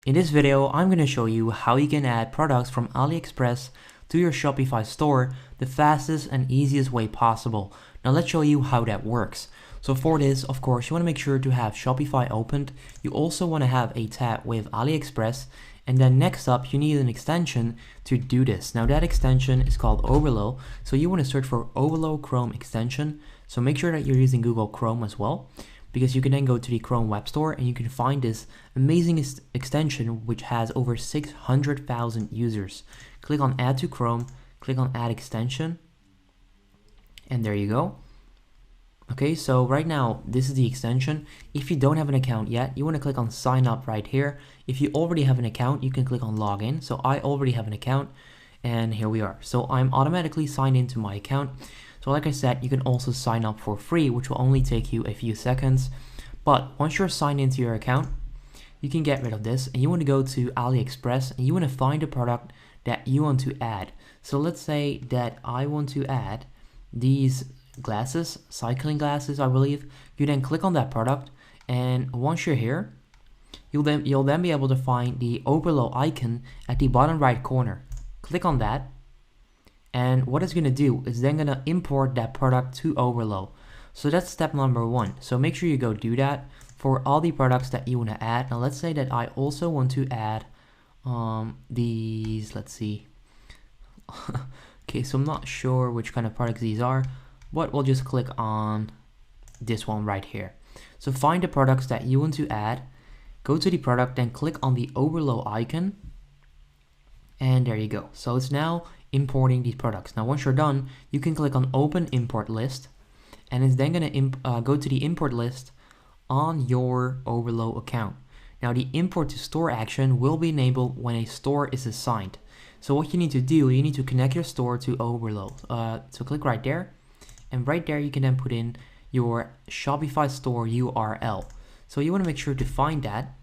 In this video, I'm going to show you how you can add products from AliExpress to your Shopify store the fastest and easiest way possible. Now let's show you how that works. So for this, of course, you want to make sure to have Shopify opened. You also want to have a tab with AliExpress. And then next up, you need an extension to do this. Now that extension is called Overlow. So you want to search for Overlow Chrome extension. So make sure that you're using Google Chrome as well, because you can then go to the Chrome Web Store and you can find this amazing extension which has over 600,000 users. Click on Add to Chrome, click on Add Extension, and there you go. Okay, so right now this is the extension. If you don't have an account yet, you want to click on Sign Up right here. If you already have an account, you can click on Login. So I already have an account, and here we are. So I'm automatically signed into my account. So like I said, you can also sign up for free, which will only take you a few seconds. But once you're signed into your account, you can get rid of this and you want to go to AliExpress and you want to find a product that you want to add. So let's say that I want to add these glasses, cycling glasses, I believe. You then click on that product, and once you're here, you'll then be able to find the Overlow icon at the bottom right corner. Click on that. And what it's going to do is then going to import that product to Overlow. So that's step number one. So make sure you go do that for all the products that you want to add. Now let's say that I also want to add these, let's see. Okay, so I'm not sure which kind of products these are, but we'll just click on this one right here. So find the products that you want to add, go to the product, then click on the Overlow icon. And there you go. So it's now importing these products. Now once you're done, you can click on Open Import List, and it's then going to go to the import list on your Overlow account. Now the import to store action will be enabled when a store is assigned. So what you need to do, you need to connect your store to Overlow. So click right there, and right there you can then put in your Shopify store URL. So you want to make sure to find that.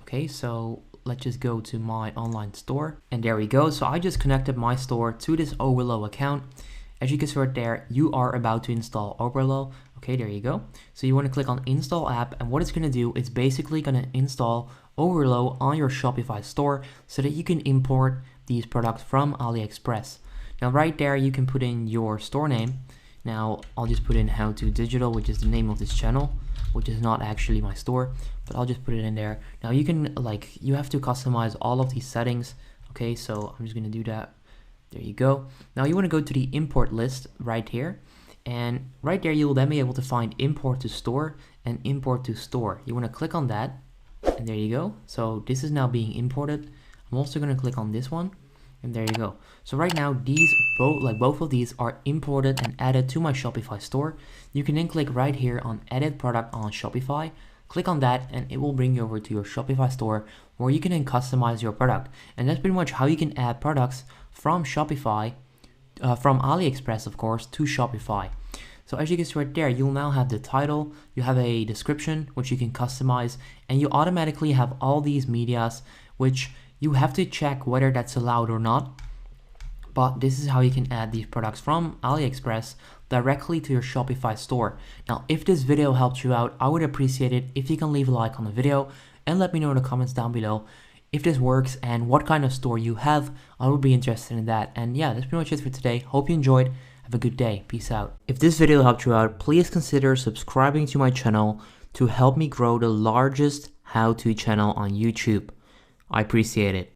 Okay, so let's just go to my online store, and there we go. So I just connected my store to this Overlow account. As you can see right there, you are about to install Overlow. Okay, there you go. So you want to click on Install App, and what it's going to do is basically going to install Overlow on your Shopify store so that you can import these products from AliExpress. Now right there, you can put in your store name. Now I'll just put in How to Digital, which is the name of this channel, which is not actually my store, but I'll just put it in there. Now you can, you have to customize all of these settings. Okay, so I'm just going to do that. There you go. Now you want to go to the import list right here, and right there you'll then be able to find import to store and import to store. You want to click on that, and there you go. So this is now being imported. I'm also going to click on this one, and there you go. So right now these both of these are imported and added to my Shopify store. You can then click right here on Edit Product on Shopify. Click on that and it will bring you over to your Shopify store where you can then customize your product. And that's pretty much how you can add products from Shopify, from AliExpress of course, to Shopify. So as you can see right there, you'll now have the title, you have a description which you can customize, and you automatically have all these medias which you have to check whether that's allowed or not. But this is how you can add these products from AliExpress directly to your Shopify store. Now, if this video helped you out, I would appreciate it if you can leave a like on the video and let me know in the comments down below if this works and what kind of store you have. I would be interested in that. And yeah, that's pretty much it for today. Hope you enjoyed. Have a good day. Peace out. If this video helped you out, please consider subscribing to my channel to help me grow the largest how-to channel on YouTube. I appreciate it.